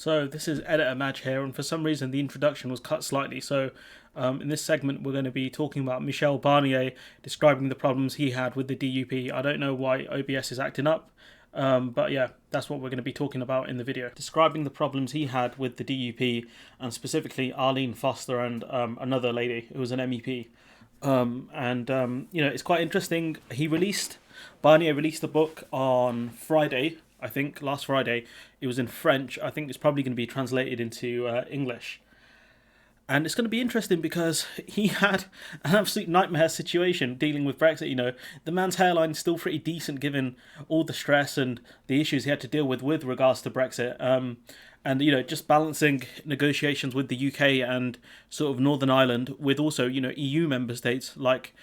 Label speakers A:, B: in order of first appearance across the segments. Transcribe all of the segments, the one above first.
A: So this is Editor Madge here, and for some reason the introduction was cut slightly. So in this segment we're going to be talking about Michel Barnier describing the problems he had with the DUP. I don't know why OBS is acting up, but yeah, that's what we're going to be talking about in the video. Describing the problems he had with the DUP, and specifically Arlene Foster and another lady who was an MEP. It's quite interesting. Barnier released the book on Friday, I think, last Friday. It was in French. I think it's probably going to be translated into English. And it's going to be interesting because he had an absolute nightmare situation dealing with Brexit. The man's hairline is still pretty decent given all the stress and the issues he had to deal with regards to Brexit. Just balancing negotiations with the UK and sort of Northern Ireland with also, EU member states like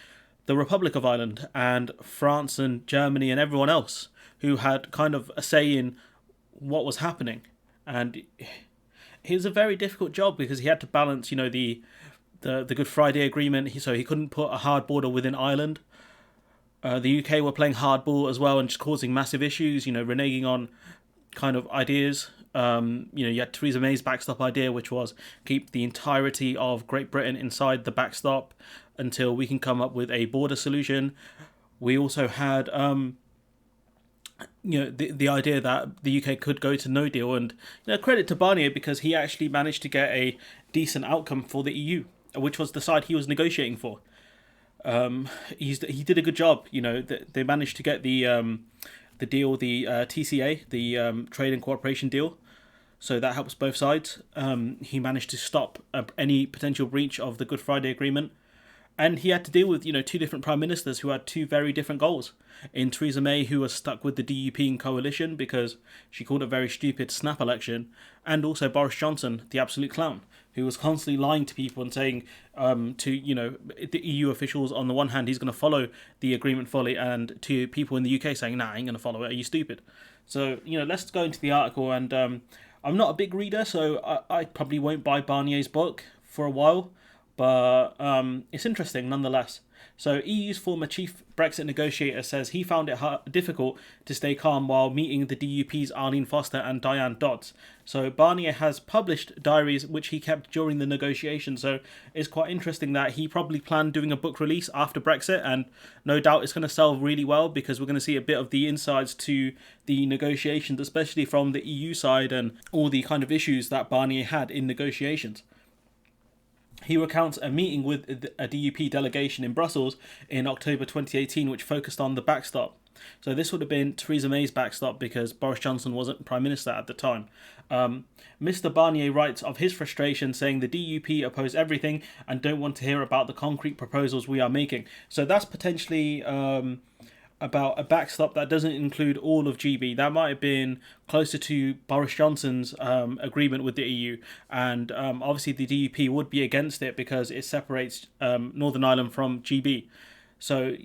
A: the Republic of Ireland and France and Germany and everyone else who had kind of a say in what was happening. And it was a very difficult job because he had to balance, the Good Friday Agreement. So he couldn't put a hard border within Ireland. The UK were playing hardball as well and just causing massive issues, reneging on kind of ideas. You had Theresa May's backstop idea, which was keep the entirety of Great Britain inside the backstop until we can come up with a border solution. We also had, the idea that the UK could go to no deal, and credit to Barnier because he actually managed to get a decent outcome for the EU, which was the side he was negotiating for. He did a good job. They managed to get the deal, the TCA, the Trade and Cooperation Deal. So that helps both sides. He managed to stop any potential breach of the Good Friday Agreement. And he had to deal with, two different prime ministers who had two very different goals. In Theresa May, who was stuck with the DUP in coalition because she called a very stupid snap election. And also Boris Johnson, the absolute clown, who was constantly lying to people and saying the EU officials, on the one hand, he's going to follow the agreement fully, and to people in the UK saying, nah, I ain't going to follow it, are you stupid? So, let's go into the article. And I'm not a big reader, so I probably won't buy Barnier's book for a while. But it's interesting nonetheless. So EU's former chief Brexit negotiator says he found it difficult to stay calm while meeting the DUP's Arlene Foster and Diane Dodds. So Barnier has published diaries which he kept during the negotiations. So it's quite interesting that he probably planned doing a book release after Brexit, and no doubt it's going to sell really well because we're going to see a bit of the insides to the negotiations, especially from the EU side and all the kind of issues that Barnier had in negotiations. He recounts a meeting with a DUP delegation in Brussels in October 2018, which focused on the backstop. So this would have been Theresa May's backstop because Boris Johnson wasn't Prime Minister at the time. Mr. Barnier writes of his frustration, saying the DUP oppose everything and don't want to hear about the concrete proposals we are making. So that's potentially about a backstop that doesn't include all of GB. That might have been closer to Boris Johnson's agreement with the EU, and obviously the DUP would be against it because it separates Northern Ireland from GB. So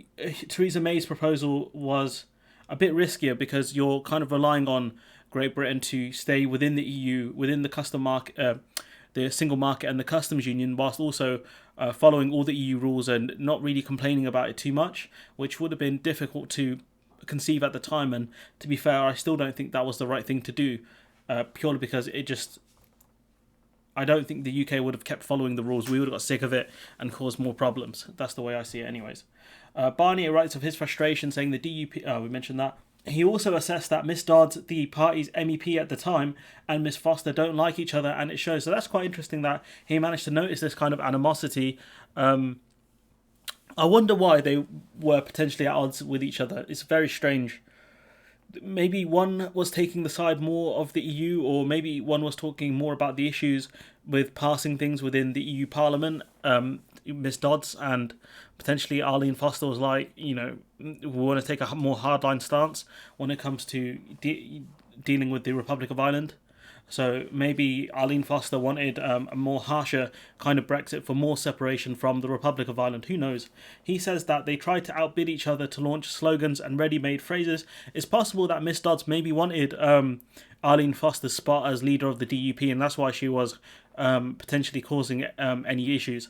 A: Theresa May's proposal was a bit riskier because you're kind of relying on Great Britain to stay within the EU, within the custom market, the single market and the customs union, whilst also following all the EU rules and not really complaining about it too much, which would have been difficult to conceive at the time. And to be fair, I still don't think that was the right thing to do, purely because I don't think the UK would have kept following the rules. We would have got sick of it and caused more problems. That's the way I see it anyways. Barnier writes of his frustration, saying the DUP, we mentioned that. He also assessed that Miss Dodds, the party's MEP at the time, and Miss Foster don't like each other, and it shows. So that's quite interesting that he managed to notice this kind of animosity. I wonder why they were potentially at odds with each other. It's very strange. Maybe one was taking the side more of the EU, or maybe one was talking more about the issues with passing things within the EU Parliament. Miss Dodds and potentially Arlene Foster was like, we want to take a more hardline stance when it comes to dealing with the Republic of Ireland. So maybe Arlene Foster wanted a more harsher kind of Brexit for more separation from the Republic of Ireland. Who knows? He says that they tried to outbid each other to launch slogans and ready-made phrases. It's possible that Miss Dodds maybe wanted Arlene Foster's spot as leader of the DUP, and that's why she was potentially causing any issues.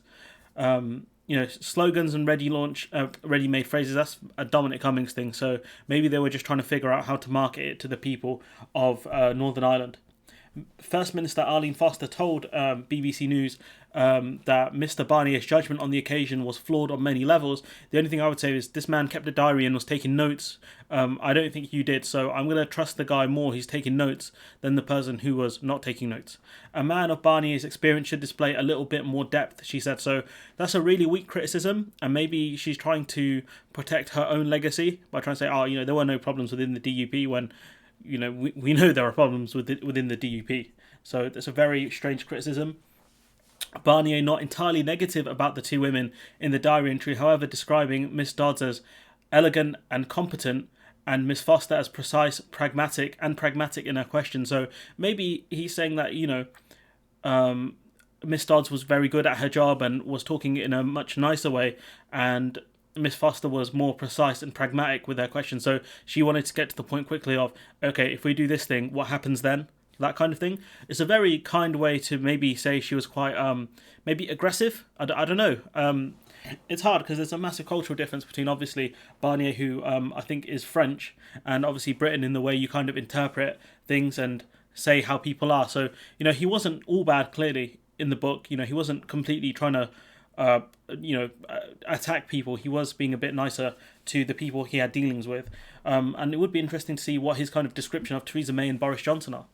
A: Slogans and ready-made phrases, that's a Dominic Cummings thing. So maybe they were just trying to figure out how to market it to the people of Northern Ireland. First Minister Arlene Foster told BBC News that Mr. Barnier's judgment on the occasion was flawed on many levels. The only thing I would say is this man kept a diary and was taking notes. I don't think you did, so I'm going to trust the guy more who's taking notes than the person who was not taking notes. A man of Barnier's experience should display a little bit more depth, she said. So that's a really weak criticism, and maybe she's trying to protect her own legacy by trying to say, oh, there were no problems within the DUP when we know there are problems within the DUP. So that's a very strange criticism. Barnier not entirely negative about the two women in the diary entry, however, describing Miss Dodds as elegant and competent, and Miss Foster as precise, pragmatic in her question. So maybe he's saying that Miss Dodds was very good at her job and was talking in a much nicer way, and Miss Foster was more precise and pragmatic with her question. So she wanted to get to the point quickly of, okay, if we do this thing, what happens then? That kind of thing. It's a very kind way to maybe say she was quite maybe aggressive. I don't know. It's hard because there's a massive cultural difference between obviously Barnier, who I think is French, and obviously Britain in the way you kind of interpret things and say how people are. So he wasn't all bad clearly in the book. He wasn't completely trying to attack people. He was being a bit nicer to the people he had dealings with, and it would be interesting to see what his kind of description of Theresa May and Boris Johnson are.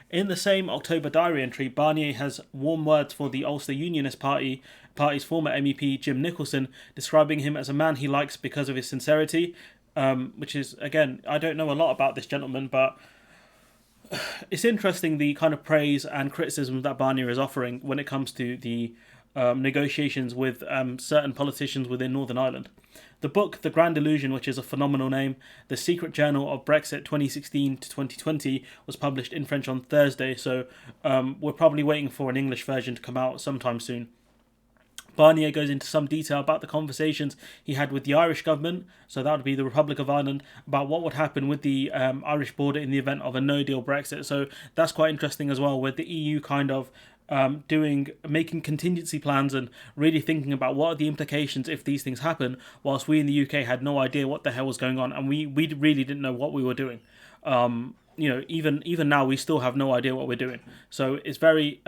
A: In the same October diary entry, Barnier has warm words for the Ulster Unionist Party's former MEP Jim Nicholson, describing him as a man he likes because of his sincerity, which is, again, I don't know a lot about this gentleman, but it's interesting the kind of praise and criticism that Barnier is offering when it comes to the negotiations with certain politicians within Northern Ireland. The book, The Grand Illusion, which is a phenomenal name, The Secret Journal of Brexit 2016 to 2020, was published in French on Thursday, so we're probably waiting for an English version to come out sometime soon. Barnier goes into some detail about the conversations he had with the Irish government, so that would be the Republic of Ireland, about what would happen with the Irish border in the event of a no-deal Brexit. So that's quite interesting as well, with the EU kind of making contingency plans and really thinking about what are the implications if these things happen, whilst we in the UK had no idea what the hell was going on, and we really didn't know what we were doing. Even now we still have no idea what we're doing. So it's very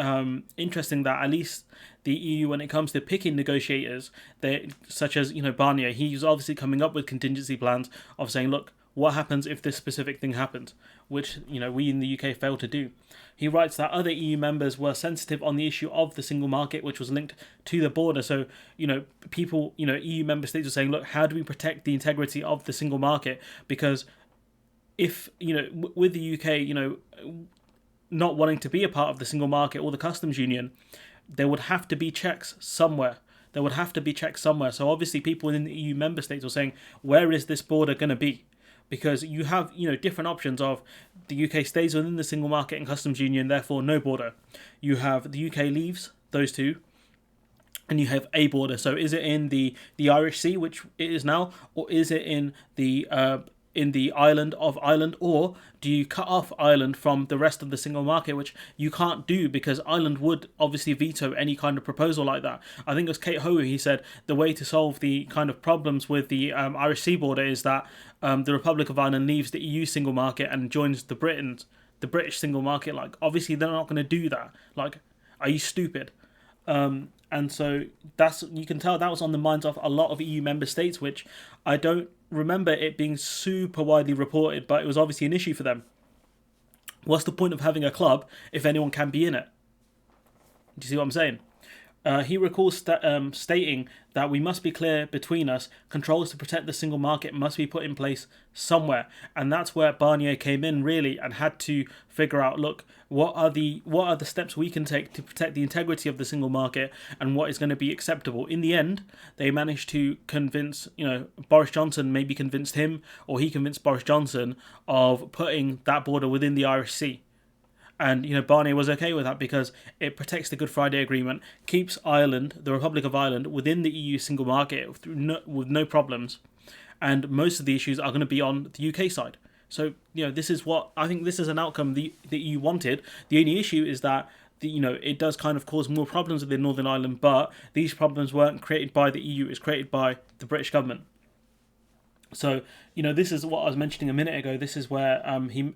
A: interesting that at least the EU, when it comes to picking negotiators, such as Barnier, he's obviously coming up with contingency plans of saying, look, what happens if this specific thing happens, which we in the UK failed to do. He writes that other EU members were sensitive on the issue of the single market, which was linked to the border. So people, EU member states are saying, look, how do we protect the integrity of the single market? Because if with the UK not wanting to be a part of the single market or the customs union, there would have to be checks somewhere. So obviously people within the EU member states are saying, where is this border going to be? Because you have different options of the UK stays within the single market and customs union, therefore no border. You have the UK leaves those two, and you have a border. So is it in the Irish Sea, which it is now, or is it in the island of Ireland, or do you cut off Ireland from the rest of the single market, which you can't do because Ireland would obviously veto any kind of proposal like that. I think it was Kate Howe, he said the way to solve the kind of problems with the Irish sea border is that the Republic of Ireland leaves the EU single market and joins the British single market. Like, obviously they're not going to do that. Like, are you stupid? And so you can tell that was on the minds of a lot of EU member states, which I don't remember it being super widely reported, but it was obviously an issue for them. What's the point of having a club if anyone can be in it? Do you see what I'm saying? He recalls stating that we must be clear between us. Controls to protect the single market must be put in place somewhere, and that's where Barnier came in really and had to figure out, look, what are the steps we can take to protect the integrity of the single market and what is going to be acceptable. In the end, they managed to convince, Boris Johnson maybe convinced him, or he convinced Boris Johnson of putting that border within the Irish Sea. And, Barnier was okay with that because it protects the Good Friday Agreement, keeps Ireland, the Republic of Ireland, within the EU single market with no problems. And most of the issues are going to be on the UK side. So, this is what, I think this is an outcome the EU wanted. The only issue is that, it does kind of cause more problems within Northern Ireland, but these problems weren't created by the EU, it's created by the British government. So, this is what I was mentioning a minute ago. This is where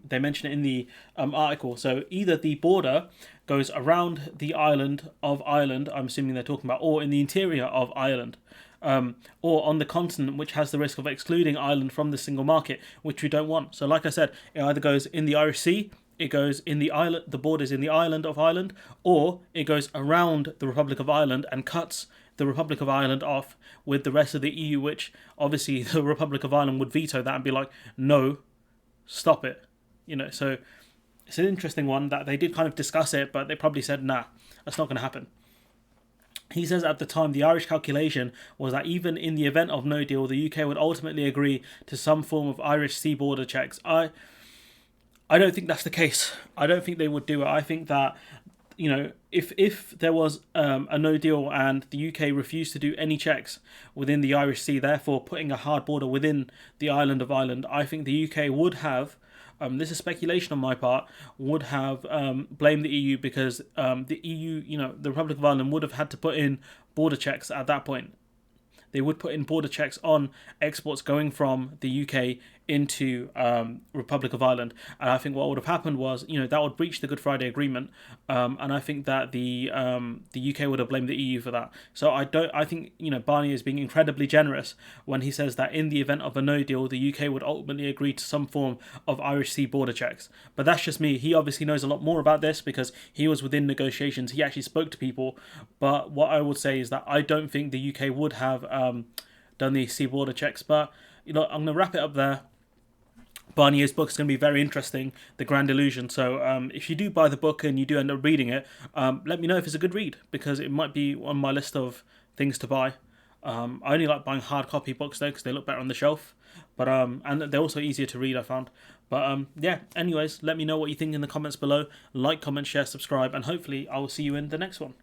A: they mention it in the article. So either the border goes around the island of Ireland, I'm assuming they're talking about, or in the interior of Ireland, or on the continent, which has the risk of excluding Ireland from the single market, which we don't want. So, like I said, it either goes in the Irish Sea, it goes in the island, the borders in the island of Ireland, or it goes around the Republic of Ireland and cuts the Republic of Ireland off with the rest of the EU, which obviously the Republic of Ireland would veto that and be like, no, stop it. So it's an interesting one that they did kind of discuss it, but they probably said, nah, that's not going to happen. He says at the time the Irish calculation was that even in the event of no deal, the UK would ultimately agree to some form of Irish sea border checks. I don't think that's the case. I don't think they would do it. I think that if there was a no deal and the UK refused to do any checks within the Irish Sea, therefore putting a hard border within the island of Ireland, I think the UK would have, this is speculation on my part, would have blamed the EU because the EU, the Republic of Ireland would have had to put in border checks at that point. They would put in border checks on exports going from the UK into Republic of Ireland, and I think what would have happened was, that would breach the Good Friday Agreement, and I think that the UK would have blamed the EU for that. So I think Barnier is being incredibly generous when he says that in the event of a no deal, the UK would ultimately agree to some form of Irish Sea border checks. But that's just me. He obviously knows a lot more about this because he was within negotiations. He actually spoke to people. But what I would say is that I don't think the UK would have done these sea border checks. But I'm going to wrap it up there. Barnier's book is going to be very interesting, The Grand Illusion. So if you do buy the book and you do end up reading it, let me know if it's a good read, because it might be on my list of things to buy. I only like buying hard copy books though, because they look better on the shelf. But and they're also easier to read, I found. But yeah, anyways, let me know what you think in the comments below. Like, comment, share, subscribe, and hopefully I will see you in the next one.